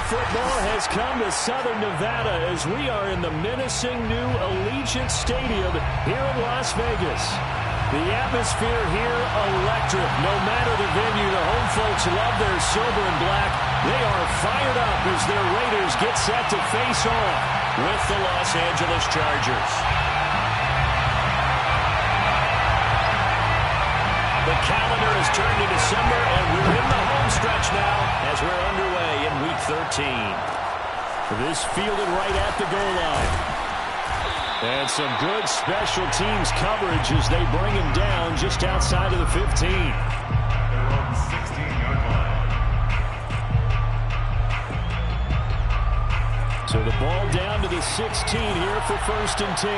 football has come to Southern Nevada as we are in the menacing new Allegiant Stadium here in Las Vegas. The atmosphere here electric. No matter the venue, the home folks love their silver and black. They are fired up as their Raiders get set to face off with the Los Angeles Chargers. The calendar has turned to December, and we're in the home stretch now as we're underway in Week 13. This fielded right at the goal line. And some good special teams coverage as they bring him down just outside of the 15. They're on the 16-yard line. So the ball down to the 16 here for 1st and 10.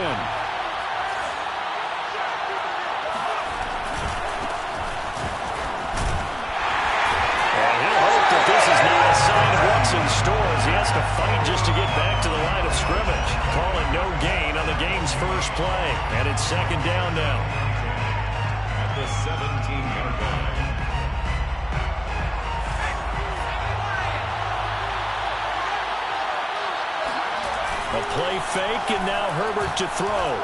In stores. He has to fight just to get back to the line of scrimmage. Call it no gain on the game's first play. And it's 2nd down now. At the 17-yard line. A play fake, and now Herbert to throw.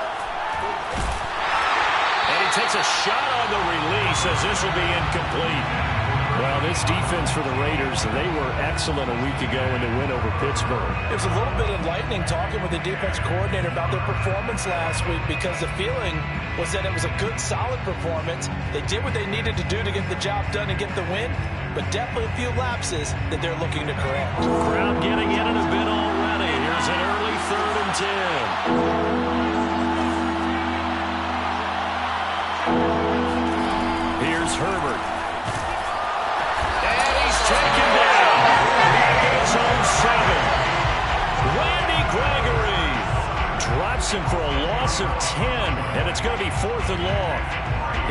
And he takes a shot on the release as this will be incomplete. Well, this defense for the Raiders, they were excellent a week ago in the win over Pittsburgh. It was a little bit enlightening talking with the defense coordinator about their performance last week because the feeling was that it was a good, solid performance. They did what they needed to do to get the job done and get the win, but definitely a few lapses that they're looking to correct. Crowd getting in it a bit already. Here's an early 3rd and 10. Here's Herbert. Taken down. Back in his own 7. Randy Gregory drops him for a loss of 10, and it's going to be 4th and long.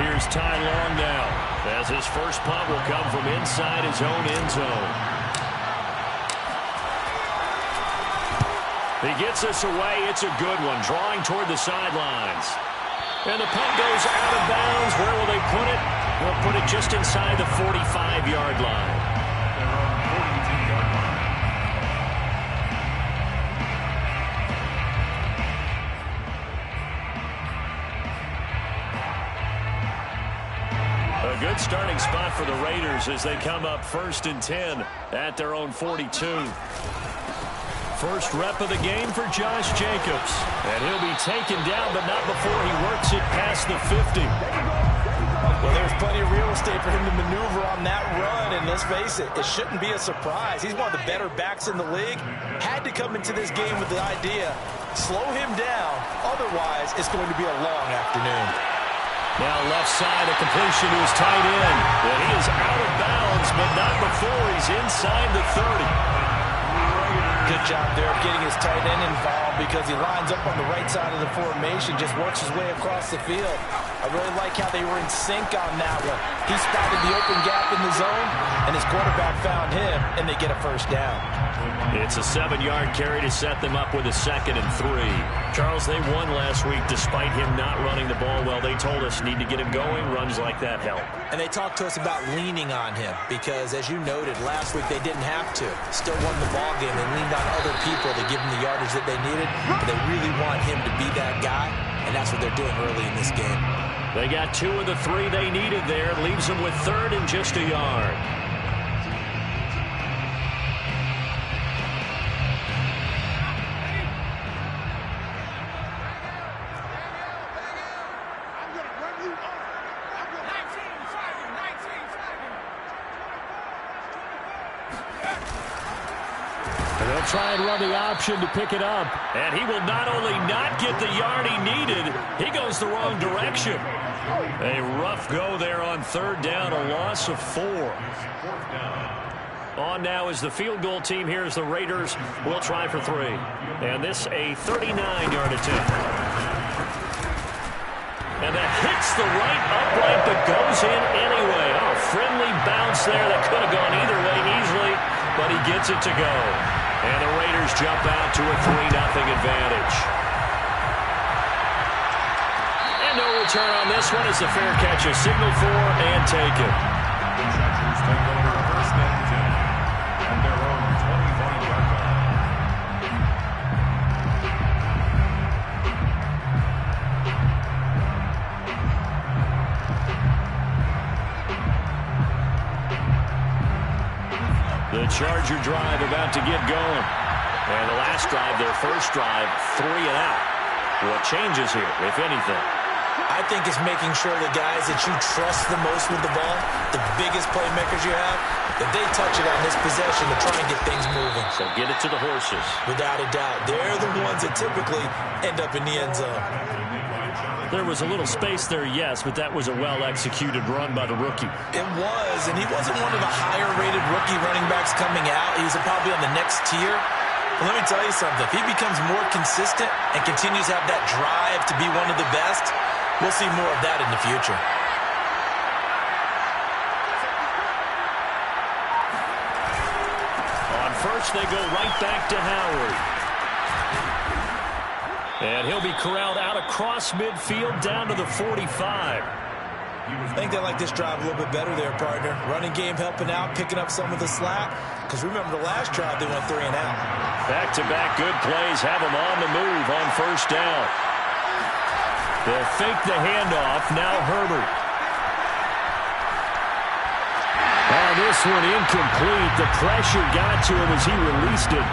Here's Ty Long now, as his first punt will come from inside his own end zone. He gets this away. It's a good one, drawing toward the sidelines. And the punt goes out of bounds. Where will they put it? They'll put it just inside the 45-yard line. A good starting spot for the Raiders as they come up 1st and 10 at their own 42. First rep of the game for Josh Jacobs. And he'll be taken down, but not before he works it past the 50. Well, there's plenty of real estate for him to maneuver on that run, and let's face it, it shouldn't be a surprise. He's one of the better backs in the league. Had to come into this game with the idea, slow him down, otherwise it's going to be a long afternoon. Now left side, a completion to his tight end. And he is out of bounds, but not before he's inside the 30. Good job there of getting his tight end involved because he lines up on the right side of the formation, just works his way across the field. I really like how they were in sync on that one. He spotted the open gap in the zone, and his quarterback found him, and they get a first down. It's a 7-yard carry to set them up with a 2nd and 3. Charles, they won last week despite him not running the ball well. They told us need to get him going. Runs like that help. And they talked to us about leaning on him because, as you noted, last week they didn't have to. Still won the ball game. They leaned on other people to give them the yardage that they needed. But they really want him to be that guy, and that's what they're doing early in this game. They got 2 of the 3 they needed there. Leaves them with 3rd and just a yard. They'll try and run the option to pick it up. And he will not only not get the yard he needed, he goes the wrong direction. A rough go there on 3rd down, a loss of 4. On now is the field goal team. Here's the Raiders. Will try for 3. And this a 39-yard attempt. And that hits the right upright but goes in anyway. Oh, friendly bounce there that could have gone either way easily, but he gets it to go. And the Raiders jump out to a 3-0 advantage. And no return on this one as the fair catch is signaled for and taken. The Chargers take over 1st and 10 on their own 25-yard The Charger drive about to get going. And the last drive, their first drive, 3 and out. What changes here, if anything? I think it's making sure the guys that you trust the most with the ball, the biggest playmakers you have, that they touch it on this possession to try and get things moving. So get it to the horses. Without a doubt. They're the ones that typically end up in the end zone. There was a little space there, yes, but that was a well-executed run by the rookie. It was, and he wasn't one of the higher-rated rookie running backs coming out. He's probably on the next tier. But let me tell you something. If he becomes more consistent and continues to have that drive to be one of the best, we'll see more of that in the future. On first, they go right back to Howard. And he'll be corralled out across midfield down to the 45. I think they like this drive a little bit better there, partner. Running game helping out, picking up some of the slack. Because remember, the last drive, they went 3 and out. Back-to-back good plays have them on the move on first down. They'll fake the handoff. Now Herbert. Oh, this one incomplete. The pressure got to him as he released it.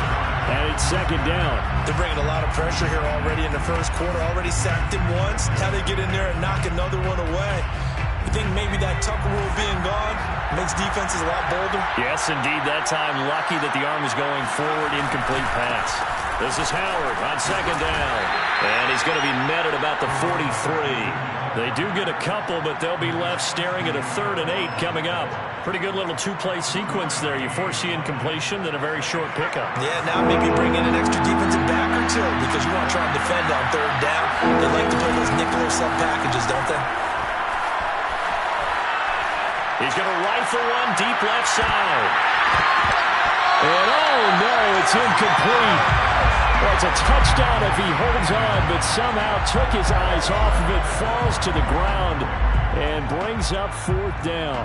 And it's second down. They're bringing a lot of pressure here already in the first quarter. Already sacked him once. How they get in there and knock another one away. You think maybe that Tucker rule being gone makes defenses a lot bolder? Yes, indeed. That time, lucky that the arm is going forward. Incomplete pass. This is Howard on second down. And he's going to be met at about the 43. They do get a couple, but they'll be left staring at a 3rd and 8 coming up. Pretty good little two-play sequence there. You force the incompletion, then a very short pickup. Yeah, now maybe bring in an extra defensive back or two because you want to try and defend on 3rd down. They like to play those nickel or sub packages, don't they? He's going to rifle one deep left side. And oh no, it's incomplete. Well, it's a touchdown if he holds on, but somehow took his eyes off of it, falls to the ground, and brings up 4th down.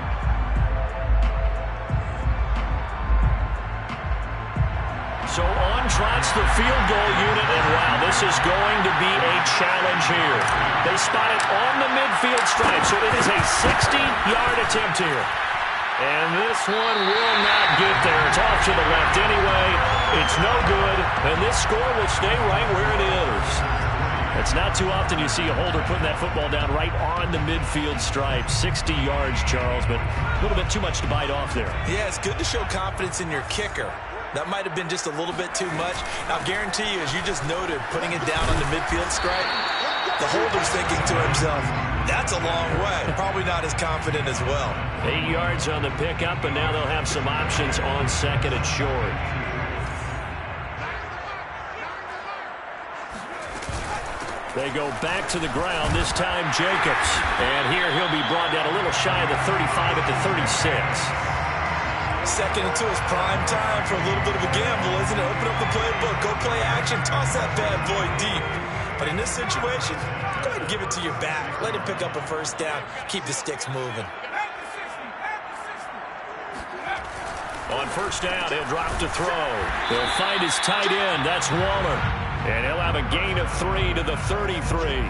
So on trots the field goal unit, and wow, this is going to be a challenge here. They spot it on the midfield stripe, so it is a 60-yard attempt here. And this one will not get there. It's off to the left anyway. It's no good, and this score will stay right where it is. It's not too often you see a holder putting that football down right on the midfield stripe. 60 yards, Charles, but a little bit too much to bite off there. Yeah, it's good to show confidence in your kicker. That might have been just a little bit too much. I'll guarantee you, as you just noted, putting it down on the midfield stripe, the holder's thinking to himself, that's a long way. Probably not as confident as well. 8 yards on the pickup, and now they'll have some options on 2nd and short. They go back to the ground, this time Jacobs. And here he'll be brought down a little shy of the 35 at the 36. 2nd and 2 is prime time for a little bit of a gamble, isn't it? Open up the playbook, go play action, toss that bad boy deep. But in this situation, go ahead and give it to your back. Let him pick up a 1st down. Keep the sticks moving. On 1st down, he'll drop to throw. He'll find his tight end. That's Waller. And he'll have a gain of 3 to the 33.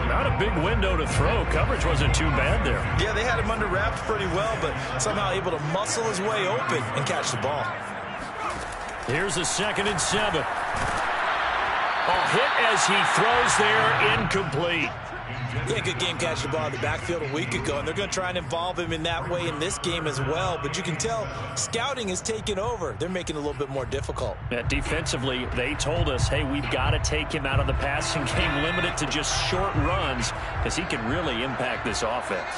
Not a big window to throw. Coverage wasn't too bad there. Yeah, they had him under wraps pretty well, but somehow able to muscle his way open and catch the ball. Here's a 2nd and 7. A hit as he throws there, incomplete. Yeah, good game catching the ball in the backfield a week ago, and they're going to try and involve him in that way in this game as well. But you can tell scouting is taking over. They're making it a little bit more difficult. Yeah, defensively, they told us, hey, we've got to take him out of the passing game, limit it to just short runs, because he can really impact this offense.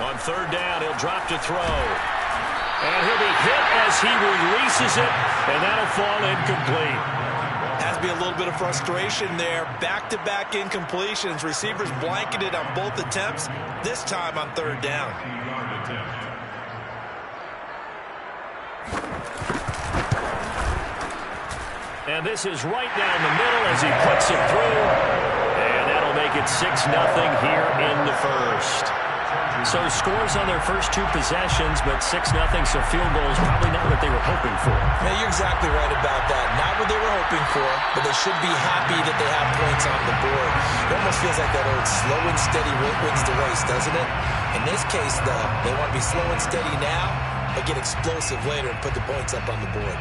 On 3rd down, he'll drop to throw. And he'll be hit as he releases it, and that'll fall incomplete. Has to be a little bit of frustration there. Back-to-back incompletions. Receivers blanketed on both attempts, this time on 3rd down. And this is right down the middle as he puts it through. And that'll make it 6-0 here in the first. So scores on their first 2 possessions, but 6-0, so field goal is probably not what they were hoping for. Yeah, you're exactly right about that. Not what they were hoping for, but they should be happy that they have points on the board. It almost feels like that old slow and steady wins the race, doesn't it? In this case, though, they want to be slow and steady now, but get explosive later and put the points up on the board.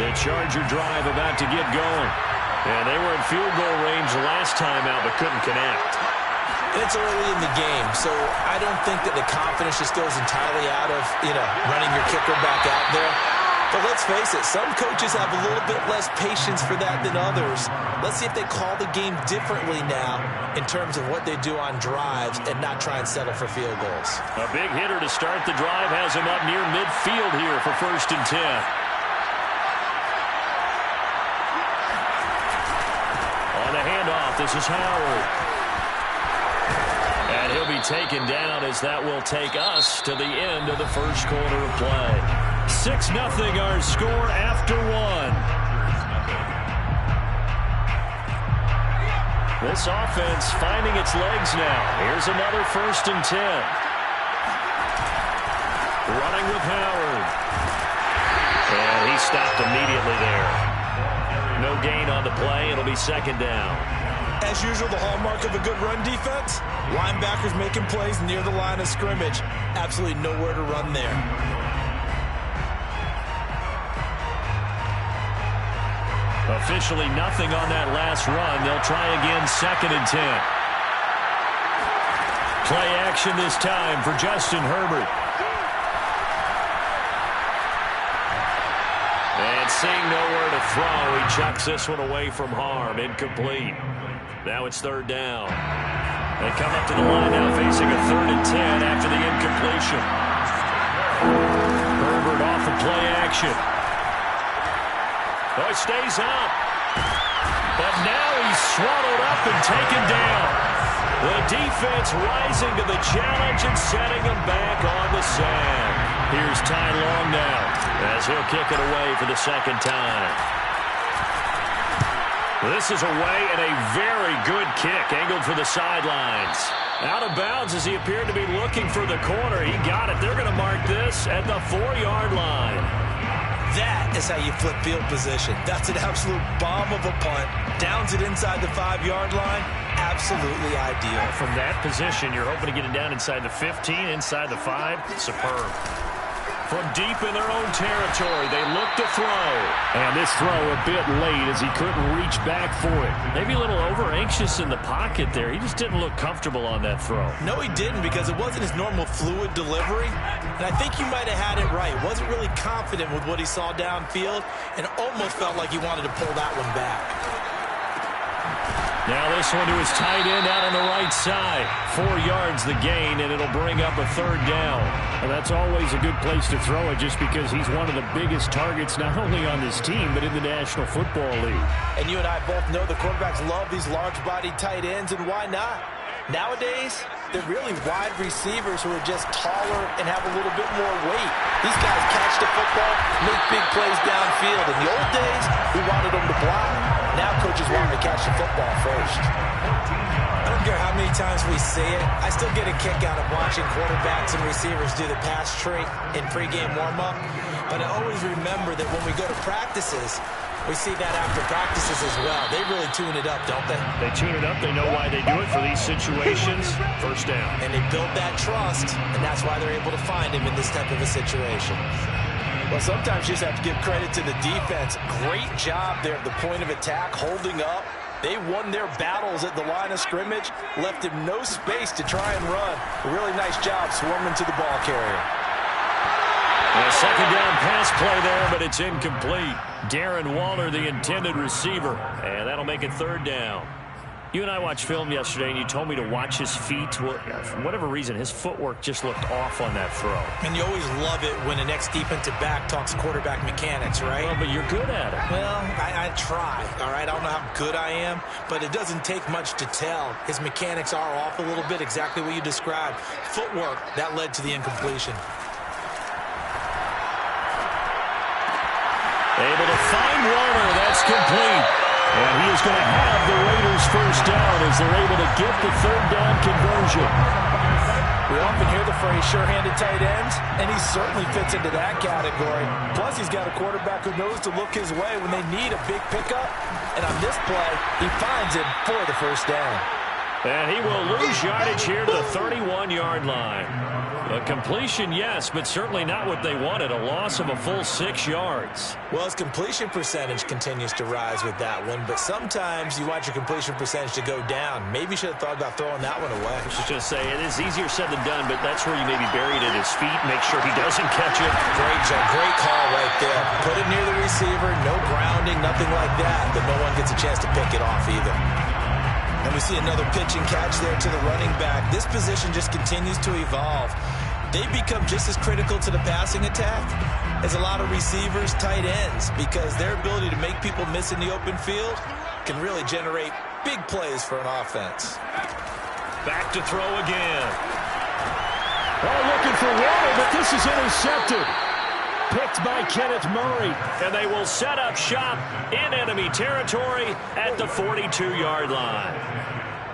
The Charger drive about to get going. And they were in field goal range last time out, but couldn't connect. It's early in the game, so I don't think that the confidence just goes entirely out of, running your kicker back out there. But let's face it, some coaches have a little bit less patience for that than others. Let's see if they call the game differently now in terms of what they do on drives and not try and settle for field goals. A big hitter to start the drive has him up near midfield here for 1st and 10. This is Howard. And he'll be taken down as that will take us to the end of the first quarter of play. 6-0 our score after 1. This offense finding its legs now. Here's another 1st and 10. Running with Howard. And he stopped immediately there. No gain on the play. It'll be 2nd down. As usual, the hallmark of a good run defense, linebackers making plays near the line of scrimmage. Absolutely nowhere to run there. Officially nothing on that last run. They'll try again 2nd and 10. Play action this time for Justin Herbert. And seeing nowhere to throw, he chucks this one away from harm. Incomplete. Now it's 3rd down. They come up to the line now facing a 3rd and 10 after the incompletion. Herbert off of play action. Oh, he stays up. But now he's swallowed up and taken down. The defense rising to the challenge and setting him back on the sand. Here's Ty Long now as he'll kick it away for the 2nd time. This is away and a very good kick, angled for the sidelines. Out of bounds as he appeared to be looking for the corner. He got it. They're going to mark this at the 4-yard line. That is how you flip field position. That's an absolute bomb of a punt. Downs it inside the 5-yard line. Absolutely ideal. From that position, you're hoping to get it down inside the 15, inside the 5. Superb. From deep in their own territory, they look to throw. And this throw a bit late as he couldn't reach back for it. Maybe a little over-anxious in the pocket there. He just didn't look comfortable on that throw. No, he didn't, because it wasn't his normal fluid delivery. And I think you might have had it right. Wasn't really confident with what he saw downfield and almost felt like he wanted to pull that one back. Now this one to his tight end out on the right side. 4 yards the gain, and it'll bring up a 3rd down. And that's always a good place to throw it just because he's one of the biggest targets not only on this team but in the National Football League. And you and I both know the quarterbacks love these large-bodied tight ends, and why not? Nowadays, they're really wide receivers who are just taller and have a little bit more weight. These guys catch the football, make big plays downfield. In the old days, we wanted them to block. Now coaches want them to catch the football first. I don't care how many times we see it. I still get a kick out of watching quarterbacks and receivers do the pass tree in pregame warm-up. But I always remember that when we go to practices, we see that after practices as well. They really tune it up, don't they? They tune it up. They know why they do it for these situations. 1st down. And they build that trust, and that's why they're able to find him in this type of a situation. Well, sometimes you just have to give credit to the defense. Great job there at the point of attack, holding up. They won their battles at the line of scrimmage, left him no space to try and run. A really nice job swarming to the ball carrier. A 2nd down pass play there, but it's incomplete. Darren Waller, the intended receiver, and that'll make it 3rd down. You and I watched film yesterday, and you told me to watch his feet. Well, for whatever reason, his footwork just looked off on that throw. And you always love it when an ex-defensive back talks quarterback mechanics, right? Well, but you're good at it. Well, I try, all right? I don't know how good I am, but it doesn't take much to tell. His mechanics are off a little bit, exactly what you described. Footwork, that led to the incompletion. Able to find Warner. That's complete. And he is going to have the Raiders first down as they're able to get the third down conversion. We often hear the phrase sure-handed tight ends, and he certainly fits into that category. Plus, he's got a quarterback who knows to look his way when they need a big pickup. And on this play, he finds him for the first down. And he will lose yardage here to the 31-yard line. A completion, yes, but certainly not what they wanted. A loss of a full 6 yards. Well, his completion percentage continues to rise with that one, but sometimes you want your completion percentage to go down. Maybe you should have thought about throwing that one away. I was just say, it is easier said than done, but that's where you maybe bury it at his feet, make sure he doesn't catch it. Great call right there. Put it near the receiver, no grounding, nothing like that, but no one gets a chance to pick it off either. And we see another pitch and catch there to the running back. This position just continues to evolve. They become just as critical to the passing attack as a lot of receivers, tight ends, because their ability to make people miss in the open field can really generate big plays for an offense. Back to throw again. Oh, looking for water, but this is intercepted. Picked by Kenneth Murray, and they will set up shop in enemy territory at the 42-yard line.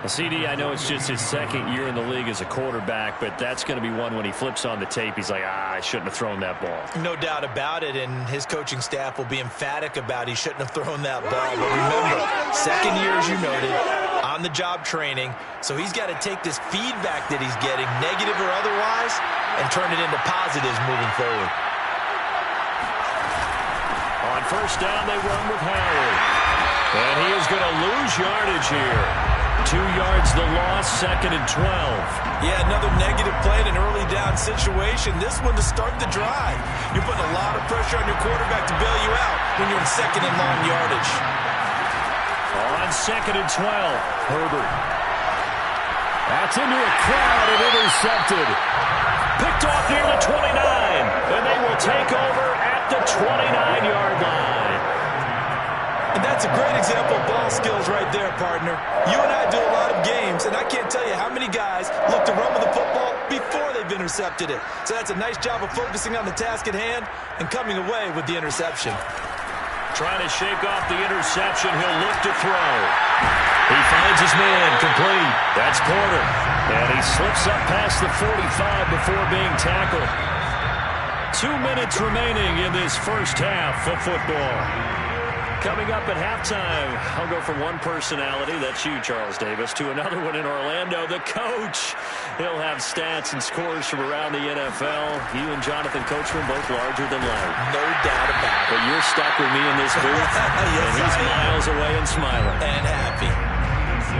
CD, I know it's just his second year in the league as a quarterback, but that's going to be one when he flips on the tape, he's like, I shouldn't have thrown that ball. No doubt about it, and his coaching staff will be emphatic about he shouldn't have thrown that ball. But remember, second year, as you noted, on-the-job training, so he's got to take this feedback that he's getting, negative or otherwise, and turn it into positives moving forward. On first down, they run with Howard. And he is going to lose yardage here. 2 yards the loss, 2nd and 12. Yeah, another negative play in an early down situation. This one to start the drive. You're putting a lot of pressure on your quarterback to bail you out when you're in 2nd and long yardage. On 2nd and 12, Herbert. That's into a crowd and intercepted. Picked off near the 29, and they will take over at the 29-yard line. And that's a great example of ball skills right there, partner. You and I do a lot of games, and I can't tell you how many guys look to run with the football before they've intercepted it. So that's a nice job of focusing on the task at hand and coming away with the interception. Trying to shake off the interception, he'll look to throw. He finds his man, complete. That's Porter. And he slips up past the 45 before being tackled. 2 minutes remaining in this first half of football. Coming up at halftime, I'll go from one personality, that's you, Charles Davis, to another one in Orlando, the coach. He'll have stats and scores from around the NFL. You and Jonathan Coachman both larger than life. No doubt about it. But you're stuck with me in this booth, yes, and he's miles away and smiling. And happy.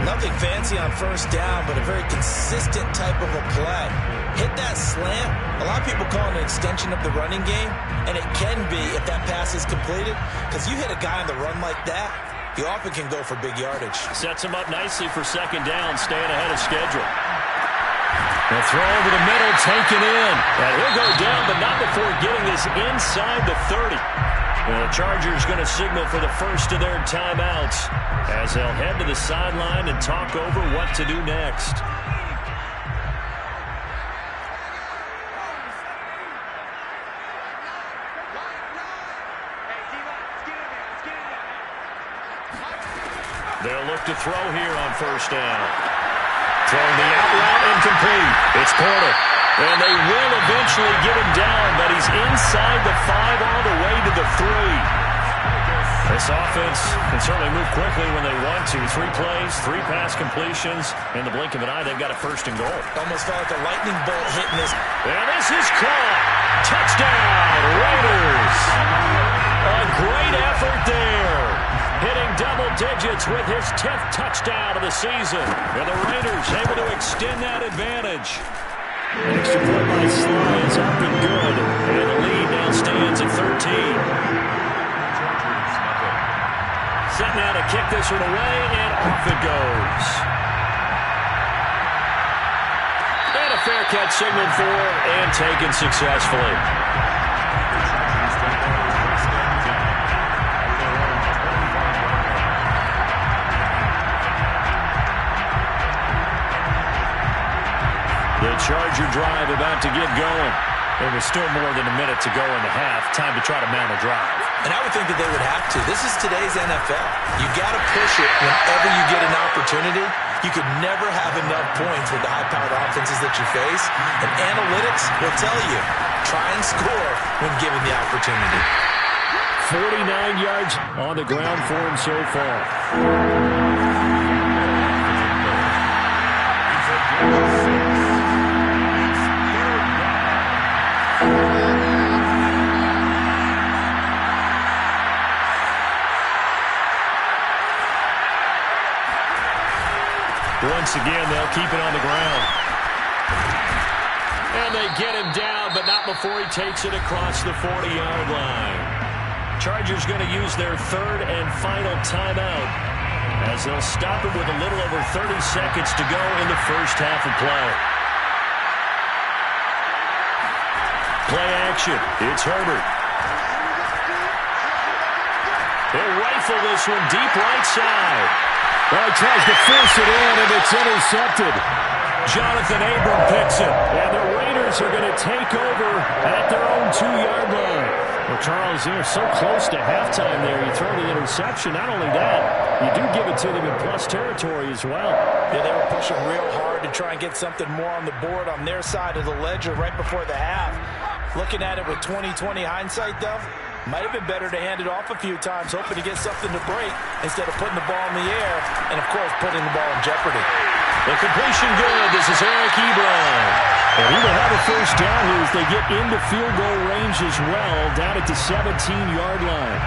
Nothing fancy on first down, but a very consistent type of a play. Hit that slant. A lot of people call it an extension of the running game, and it can be if that pass is completed, because you hit a guy on the run like that, you often can go for big yardage. Sets him up nicely for second down, staying ahead of schedule. The throw over the middle, taken in. And he'll go down, but not before getting this inside the 30. And the Chargers going to signal for the first of their timeouts as they'll head to the sideline and talk over what to do next. They'll look to throw here on first down. Throwing the out route incomplete. It's Porter. And they will eventually get him down, but he's inside the 5 all the way to the 3. This offense can certainly move quickly when they want to. 3 plays, 3 pass completions. In the blink of an eye, they've got a first and goal. Almost felt like a lightning bolt hitting this. And this is caught. Touchdown, Raiders. A great effort there. Hitting double digits with his 10th touchdown of the season. And the Raiders able to extend that advantage. Extra point by Sly is up and good. And the lead now stands at 13. Set now to kick this one away, and off it goes. And a fair catch signaled for and taken successfully. The Charger drive about to get going. There was still more than a minute to go in the half. Time to try to mount a drive. And I would think that they would have to. This is today's NFL. You got to push it whenever you get an opportunity. You could never have enough points with the high-powered offenses that you face. And analytics will tell you, try and score when given the opportunity. 49 yards on the ground for him so far. Once again, they'll keep it on the ground. And they get him down, but not before he takes it across the 40-yard line. Chargers going to use their third and final timeout as they'll stop it with a little over 30 seconds to go in the first half of play. Play action. It's Herbert. They'll rifle this one deep right side. Well, he tries to force it in, and it's intercepted. Jonathan Abram picks it, and the Raiders are going to take over at their own 2-yard line. Well, Charles, they're so close to halftime there. You throw the interception. Not only that, you do give it to them in plus territory as well. Yeah, they were pushing real hard to try and get something more on the board on their side of the ledger right before the half. Looking at it with 20/20 hindsight, though, might have been better to hand it off a few times, hoping to get something to break instead of putting the ball in the air and, of course, putting the ball in jeopardy. The completion good. This is Eric Ebron. And he will have a first down here as they get into field goal range as well, down at the 17-yard line.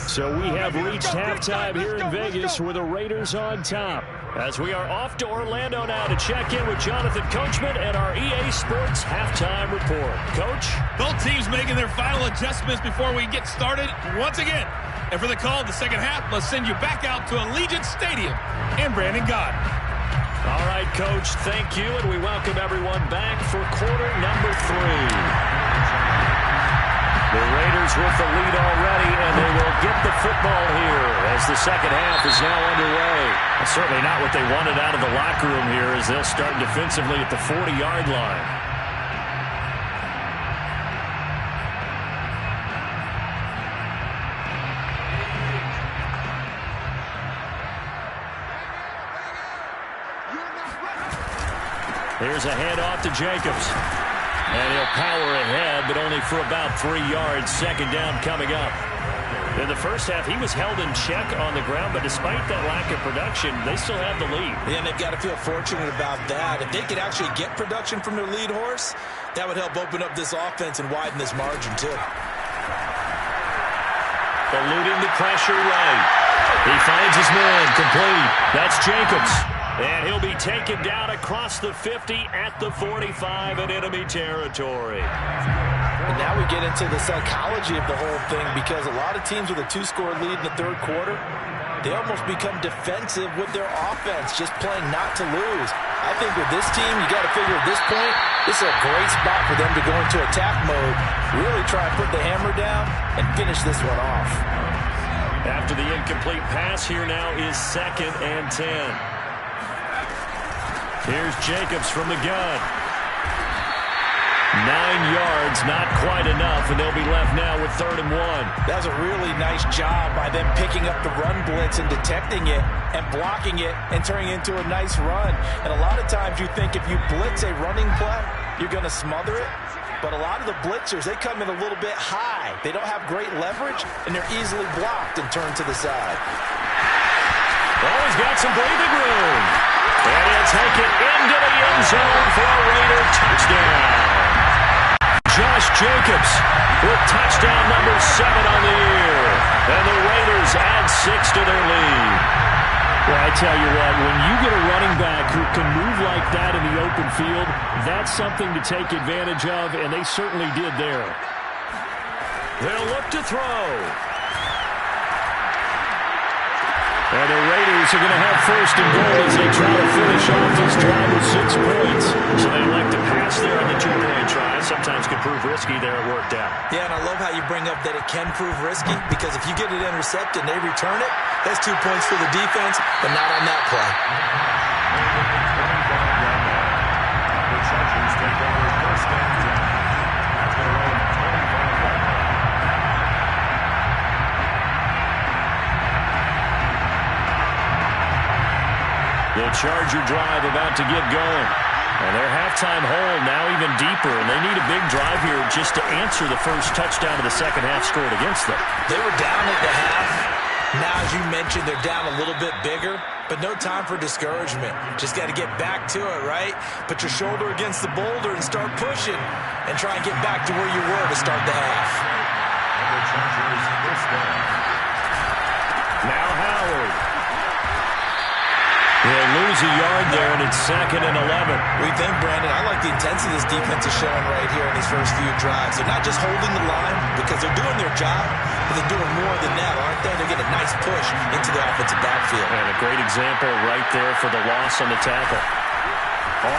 So we have reached halftime here in Vegas with the Raiders on top. As we are off to Orlando now to check in with Jonathan Coachman and our EA Sports halftime report. Coach? Both teams making their final adjustments before we get started once again. And for the call of the second half, let's send you back out to Allegiant Stadium and Brandon Gaudin. All right, Coach, thank you, and we welcome everyone back for quarter number 3. The Raiders with the lead already, and they will get the football here as the second half is now underway. Well, certainly not what they wanted out of the locker room here as they'll start defensively at the 40-yard line. Here's a handoff to Jacobs. And he'll power ahead, but only for about 3 yards. Second down coming up. In the first half, he was held in check on the ground, but despite that lack of production, they still have the lead. Yeah, and they've got to feel fortunate about that. If they could actually get production from their lead horse, that would help open up this offense and widen this margin, too. Eluding the pressure right. He finds his man complete. That's Jacobs. And he'll be taken down across the 50 at the 45 in enemy territory. And now we get into the psychology of the whole thing because a lot of teams with a 2-score lead in the third quarter, they almost become defensive with their offense, just playing not to lose. I think with this team, you got to figure at this point, this is a great spot for them to go into attack mode, really try and put the hammer down and finish this one off. After the incomplete pass, here now is 2nd and 10. Here's Jacobs from the gun. 9 yards, not quite enough, and they'll be left now with 3rd and 1. That was a really nice job by them picking up the run blitz and detecting it and blocking it and turning it into a nice run. And a lot of times you think if you blitz a running play, you're going to smother it. But a lot of the blitzers, they come in a little bit high. They don't have great leverage, and they're easily blocked and turned to the side. Oh, he's got some breathing room. And he'll take it into the end zone for a Raider touchdown. Josh Jacobs with touchdown number 7 on the year. And the Raiders add 6 to their lead. Well, I tell you what, when you get a running back who can move like that in the open field, that's something to take advantage of, and they certainly did there. They'll look to throw. And the Raiders are going to have 1st and goal as they try to finish off this drive with 6 points. So they elect to pass there on the 2-point try. Sometimes can prove risky there. It worked out. Yeah, and I love how you bring up that it can prove risky because if you get it intercepted and they return it, that's 2 points for the defense, but not on that play. The Charger drive about to get going. And their halftime hole now even deeper, and they need a big drive here just to answer the first touchdown of the second half scored against them. They were down at the half. Now, as you mentioned, they're down a little bit bigger, but no time for discouragement. Just got to get back to it, right? Put your shoulder against the boulder and start pushing and try and get back to where you were to start the half. And the Chargers first down. Now Howard. He'll lose a yard there, and it's 2nd and 11. We think, Brandon, I like the intensity this defense is showing right here in these first few drives. They're not just holding the line because they're doing their job, but they're doing more than that, aren't they? They're getting a nice push into the offensive backfield. And a great example right there for the loss on the tackle.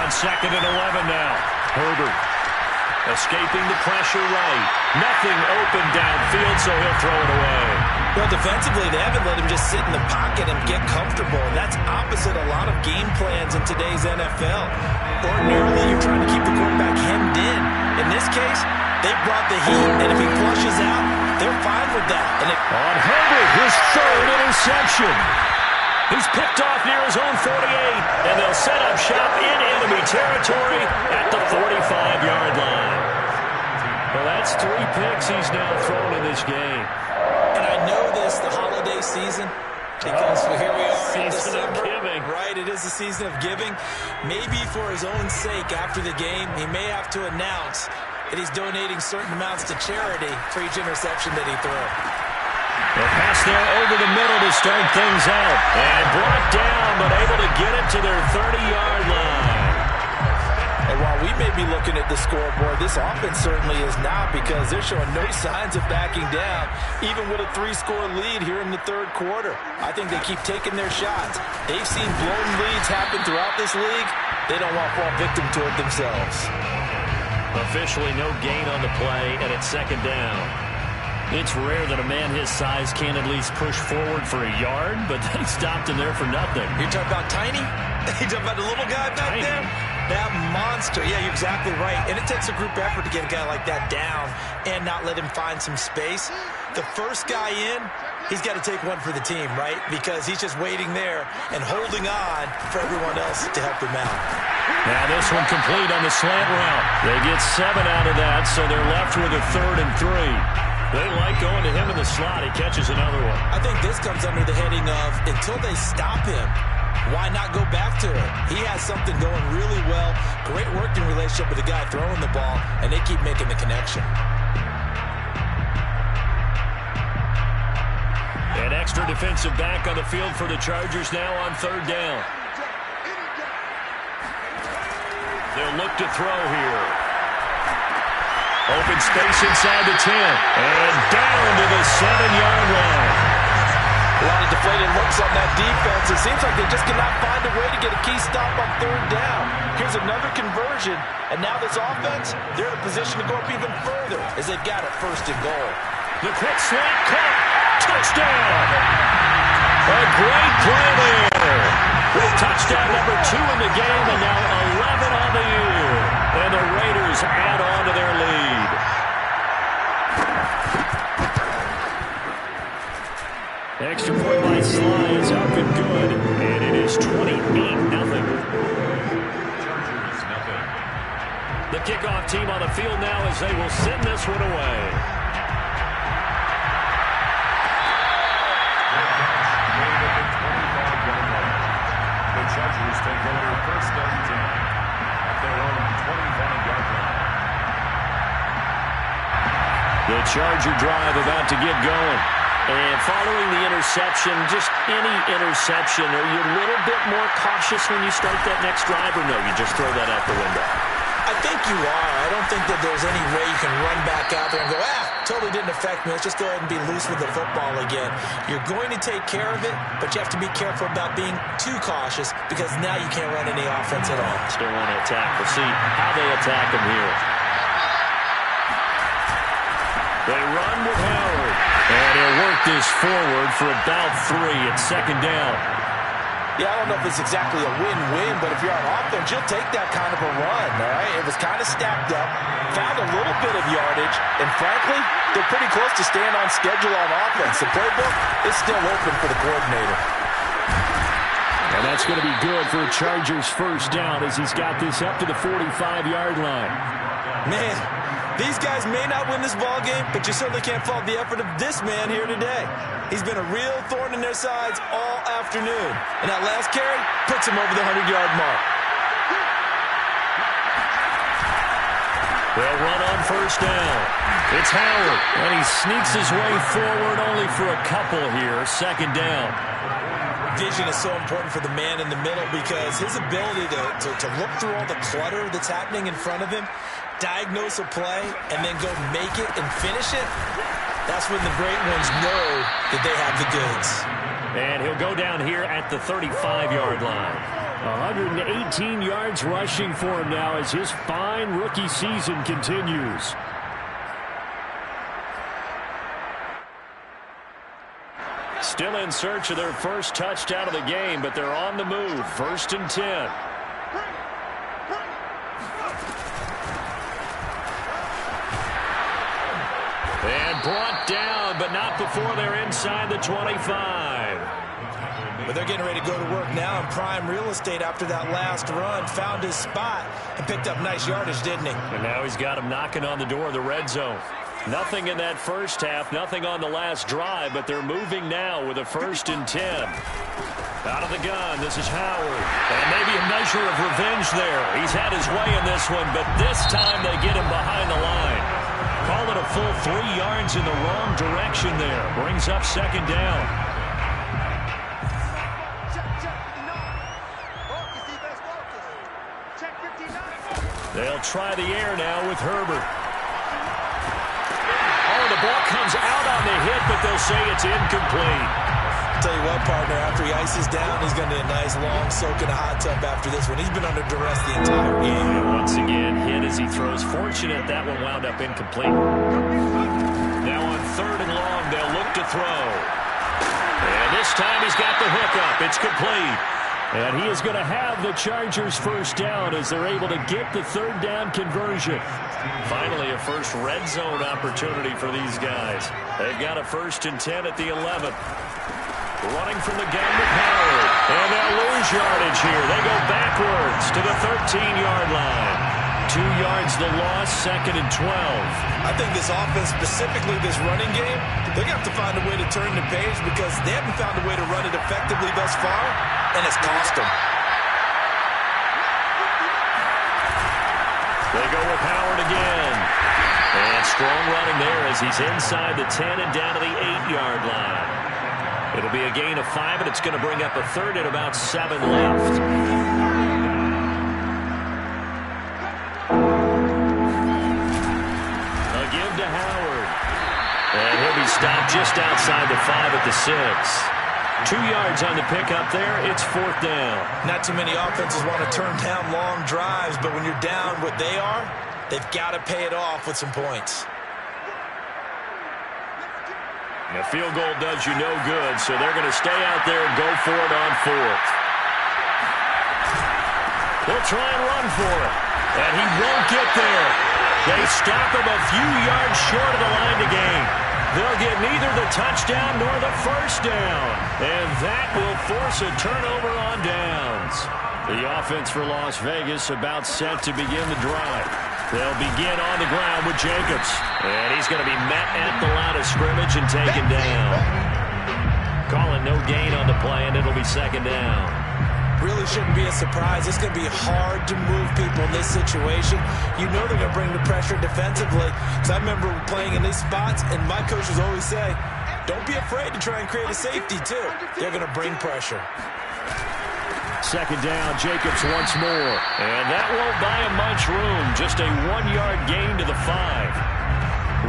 On 2nd and 11 now. Herbert escaping the pressure right. Nothing open downfield, so he'll throw it away. Well, defensively, they haven't let him just sit in the pocket and get comfortable, and that's opposite a lot of game plans in today's NFL. Ordinarily, you're trying to keep the quarterback hemmed in. In this case, they brought the heat, and if he flushes out, they're fine with that. And on Herbert, his 3rd interception. He's picked off near his own 48, and they'll set up shop in enemy territory at the 45-yard line. Well, that's 3 picks he's now thrown in this game. And I know this, the holiday season, because here we are in December. Of giving. Right, it is the season of giving. Maybe for his own sake after the game, he may have to announce that he's donating certain amounts to charity for each interception that he throws. The pass there over the middle to start things out. And brought down, but able to get it to their 30-yard line. And while we may be looking at the scoreboard, this offense certainly is not, because they're showing no signs of backing down, even with a 3-score lead here in the 3rd quarter. I think they keep taking their shots. They've seen blown leads happen throughout this league. They don't want to fall victim to it themselves. Officially no gain on the play, and it's 2nd down. It's rare that a man his size can't at least push forward for a yard, but they stopped him there for nothing. You're talking about Tiny? You're talking about the little guy back Tiny. there? That monster. Yeah, you're exactly right. And it takes a group effort to get a guy like that down and not let him find some space. The first guy in, he's got to take one for the team, right? Because he's just waiting there and holding on for everyone else to help him out. Now this one complete on the slant route. They get 7 out of that, so they're left with a 3rd and 3. They like going to him in the slot. He catches another one. I think this comes under the heading of, until they stop him, why not go back to it? He has something going really well. Great working relationship with the guy throwing the ball, and they keep making the connection. An extra defensive back on the field for the Chargers now on 3rd down. They'll look to throw here. Open space inside the 10. And down to the 7-yard line. A lot of deflated looks on that defense. It seems like they just cannot find a way to get a key stop on 3rd down. Here's another conversion. And now this offense, they're in a position to go up even further as they've got it 1st and goal. The quick slant caught. Touchdown. A great play there. With touchdown number 2 in the game, and now 11 on the year. And the Raiders add on to their lead. Extra point by Sly is up and good, and it is 28-0. Chargers, nothing. The kickoff team on the field now as they will send this one away. The Chargers take over 1st and 10 at their own 25-yard line. The Charger drive about to get going. And following the interception, just any interception, are you a little bit more cautious when you start that next drive, or no, you just throw that out the window? I think you are. I don't think that there's any way you can run back out there and go, totally didn't affect me. Let's just go ahead and be loose with the football again. You're going to take care of it, but you have to be careful about being too cautious, because now you can't run any offense at all. Still want to attack. We'll see how they attack him here. They run with Howard. And he'll work this forward for about 3 at 2nd down. Yeah, I don't know if it's exactly a win-win, but if you're on offense, you'll take that kind of a run, all right? It was kind of stacked up, found a little bit of yardage, and frankly, they're pretty close to staying on schedule on offense. The playbook is still open for the coordinator. And that's going to be good for a Chargers first down as he's got this up to the 45-yard line. Man, these guys may not win this ball game, but you certainly can't fault the effort of this man here today. He's been a real thorn in their sides all afternoon. And that last carry puts him over the 100-yard mark. They'll run on first down. It's Howard, and he sneaks his way forward only for a couple here. Second down. Vision is so important for the man in the middle because his ability to look through all the clutter that's happening in front of him, diagnose a play, and then go make it and finish it, that's when the great ones know that they have the goods. And he'll go down here at the 35-yard line. 118 yards rushing for him now as his fine rookie season continues. Still in search of their first touchdown of the game, but they're on the move. First and 10. And brought down, but not before they're inside the 25. But they're getting ready to go to work now in prime real estate after that last run. Found his spot and picked up nice yardage, didn't he? And now he's got him knocking on the door of the red zone. Nothing in that first half, nothing on the last drive, but they're moving now with a first and 10. Out of the gun, this is Howard. And maybe a measure of revenge there. He's had his way in this one, but this time they get him behind the line. Call it a full 3 yards in the wrong direction there. Brings up second down. They'll try the air now with Herbert. Oh, the ball comes out on the hit, but they'll say it's incomplete. Tell you what, partner, after he ices down, he's going to need a nice long soak in a hot tub after this one. He's been under duress the entire game. And once again, hit as he throws. Fortunate that one wound up incomplete. Now on third and long, they'll look to throw. And this time he's got the hook up. It's complete. And he is going to have the Chargers first down as they're able to get the third down conversion. Finally, a first red zone opportunity for these guys. They've got a first and 10 at the 11th. Running from the gun with Howard. And they'll lose yardage here. They go backwards to the 13-yard line. 2 yards the loss, second and 12. I think this offense, specifically this running game, they're going to have to find a way to turn the page because they haven't found a way to run it effectively thus far, and it's cost them. They go with Howard again. And strong running there as he's inside the 10 and down to the 8-yard line. It'll be a gain of 5, and it's going to bring up a third and about 7 left. To Howard. And he'll be stopped just outside the 5 at the 6. 2 yards on the pickup there. It's fourth down. Not too many offenses want to turn down long drives, but when you're down what they are, they've got to pay it off with some points. A field goal does you no good, so they're going to stay out there and go for it on fourth. They'll try and run for it, and he won't get there. They stop him a few yards short of the line to gain. They'll get neither the touchdown nor the first down. And that will force a turnover on downs. The offense for Las Vegas about set to begin the drive. They'll begin on the ground with Jacobs. And he's going to be met at the line of scrimmage and taken down. Calling no gain on the play, and it'll be second down. Really shouldn't be a surprise. It's going to be hard to move people in this situation. You know they're going to bring the pressure defensively. Because I remember playing in these spots, and my coaches always say, don't be afraid to try and create a safety, too. They're going to bring pressure. Second down, Jacobs once more. And that won't buy him much room. Just a 1-yard gain to the 5.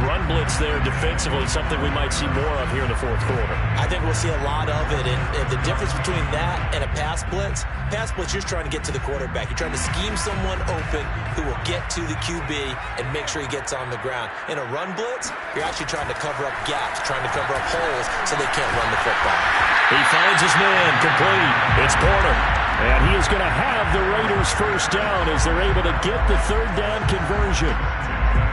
Run blitz there defensively, something we might see more of here in the fourth quarter. I think we'll see a lot of it, and the difference between that and a pass blitz, you're just trying to get to the quarterback. You're trying to scheme someone open who will get to the QB and make sure he gets on the ground. In a run blitz, you're actually trying to cover up gaps, trying to cover up holes so they can't run the football. He finds his man, complete. It's Porter. And he is going to have the Raiders first down as they're able to get the third down conversion.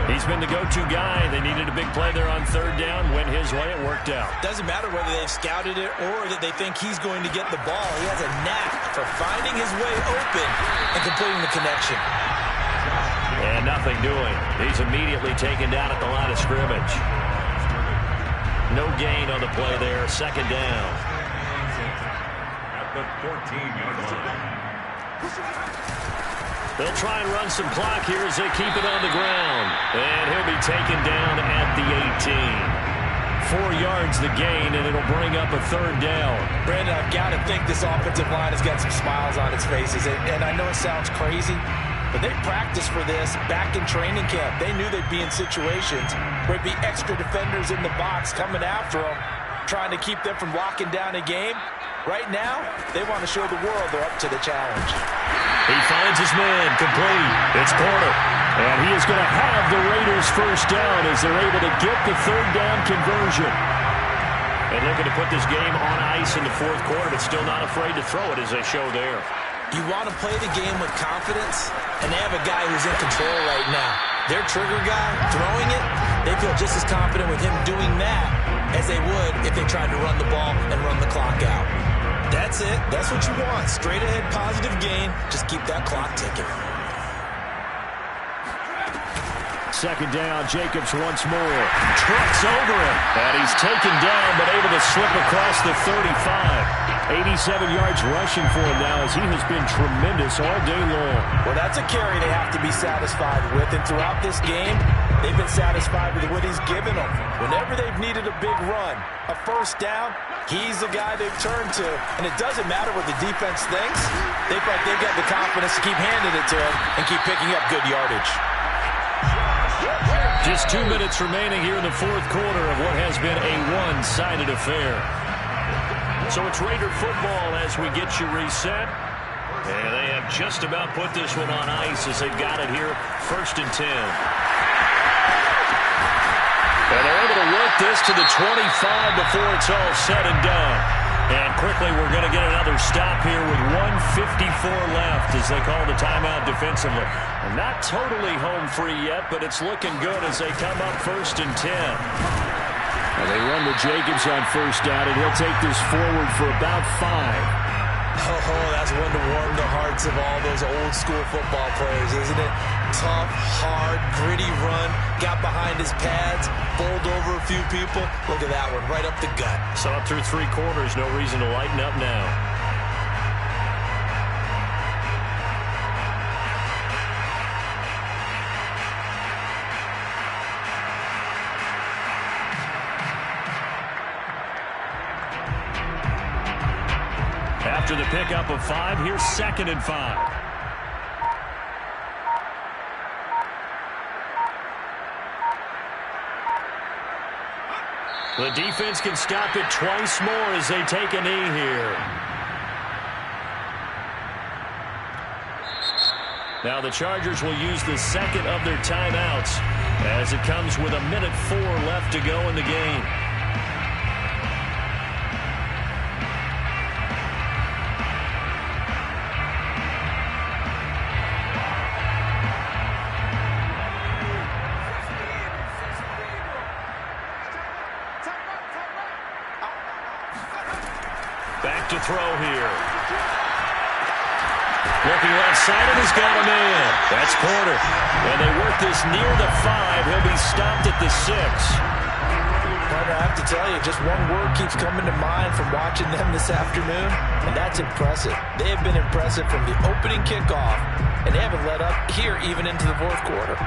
He's been the go-to guy. They needed a big play there on third down. Went his way. It worked out. Doesn't matter whether they've scouted it or that they think he's going to get the ball. He has a knack for finding his way open and completing the connection. And nothing doing. He's immediately taken down at the line of scrimmage. No gain on the play there. Second down. At the 14-yard line. They'll try and run some clock here as they keep it on the ground. And he'll be taken down at the 18. 4 yards the gain, and it'll bring up a third down. Brandon, I've got to think this offensive line has got some smiles on its faces. And I know it sounds crazy, but they practiced for this back in training camp. They knew they'd be in situations where it'd be extra defenders in the box coming after them, trying to keep them from locking down a game. Right now, they want to show the world they're up to the challenge. He finds his man, complete. It's Porter. And he is going to have the Raiders first down as they're able to get the third down conversion. And looking to put this game on ice in the fourth quarter, but still not afraid to throw it as they show there. You want to play the game with confidence, and they have a guy who's in control right now. Their trigger guy, throwing it, they feel just as confident with him doing that as they would if they tried to run the ball and run the clock out. That's it. That's what you want. Straight ahead, positive gain. Just keep that clock ticking. Second down, Jacobs once more. Trucks over him. And he's taken down, but able to slip across the 35. 87 yards rushing for him now as he has been tremendous all day long. Well, that's a carry they have to be satisfied with. And throughout this game, they've been satisfied with what he's given them. Whenever they've needed a big run, a first down, he's the guy they've turned to. And it doesn't matter what the defense thinks. They feel like they've got the confidence to keep handing it to him and keep picking up good yardage. Just 2 minutes remaining here in the fourth quarter of what has been a one-sided affair. So it's Raider football as we get you reset. And they have just about put this one on ice as they've got it here, 1st and 10. And they're able to work this to the 25 before it's all said and done. And quickly we're going to get another stop here with 1:54 left as they call the timeout defensively. And not totally home free yet, but it's looking good as they come up 1st and 10. And they run with Jacobs on first down, and he'll take this forward for about 5. Oh, that's one to warm the hearts of all those old school football players, isn't it? Tough, hard, gritty run, got behind his pads, bowled over a few people. Look at that one, right up the gut. Saw it through 3 quarters, no reason to lighten up now. After the pickup of 5, here's 2nd and 5. The defense can stop it twice more as they take a knee here. Now the Chargers will use the second of their timeouts as it comes with 1:04 left to go in the game. Back to throw here. Looking left side, and he's got a man. That's Porter. And they work this near the 5. He'll be stopped at the 6. But I have to tell you, just one word keeps coming to mind from watching them this afternoon, and that's impressive. They have been impressive from the opening kickoff, and they haven't let up here even into the fourth quarter.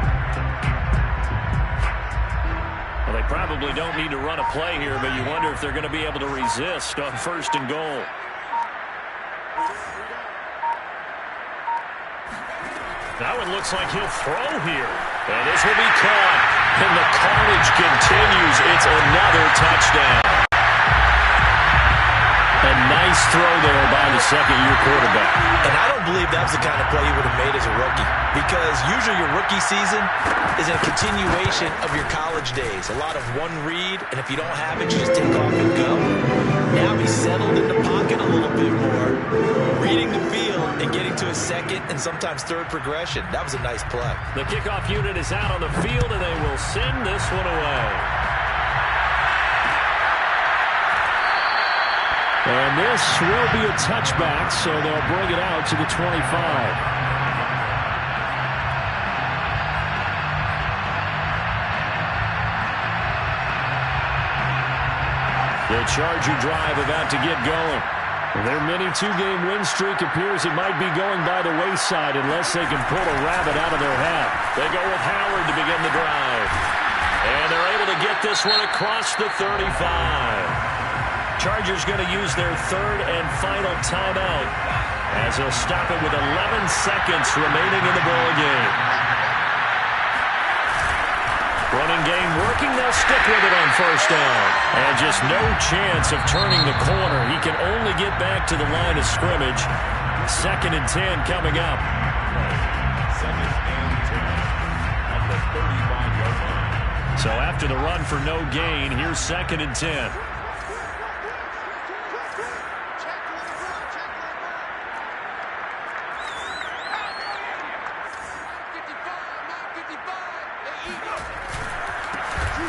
Well, they probably don't need to run a play here, but you wonder if they're going to be able to resist on 1st and goal. That one looks like he'll throw here. And this will be caught. And the carnage continues. It's another touchdown. A nice throw there by the second-year quarterback. And I don't believe that was the kind of play he would have made as a rookie, because usually your rookie season is a continuation of your college days. A lot of one read, and if you don't have it, you just take off and go. Now he's settled in the pocket a little bit more, reading the field and getting to a second and sometimes third progression. That was a nice play. The kickoff unit is out on the field, and they will send this one away. And this will be a touchback, so they'll bring it out to the 25. The Charger drive about to get going. Their mini two-game win streak appears it might be going by the wayside unless they can pull a rabbit out of their hat. They go with Howard to begin the drive. And they're able to get this one across the 35. Chargers going to use their third and final timeout as they'll stop it with 11 seconds remaining in the ball game. Running game working. They'll stick with it on first down. And just no chance of turning the corner. He can only get back to the line of scrimmage. 2nd and 10 coming up. 2nd and 10 at the 35-yard line. So after the run for no gain, here's 2nd and 10.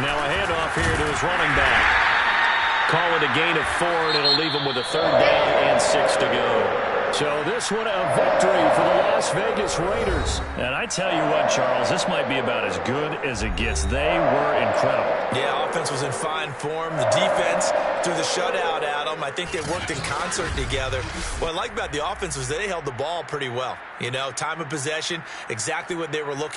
Now a handoff here to his running back. Call it a gain of 4, and it'll leave him with a 3rd down and 6 to go. So this one a victory for the Las Vegas Raiders. And I tell you what, Charles, this might be about as good as it gets. They were incredible. Yeah, offense was in fine form. The defense threw the shutout at them. I think they worked in concert together. What I like about the offense was they held the ball pretty well. You know, time of possession, exactly what they were looking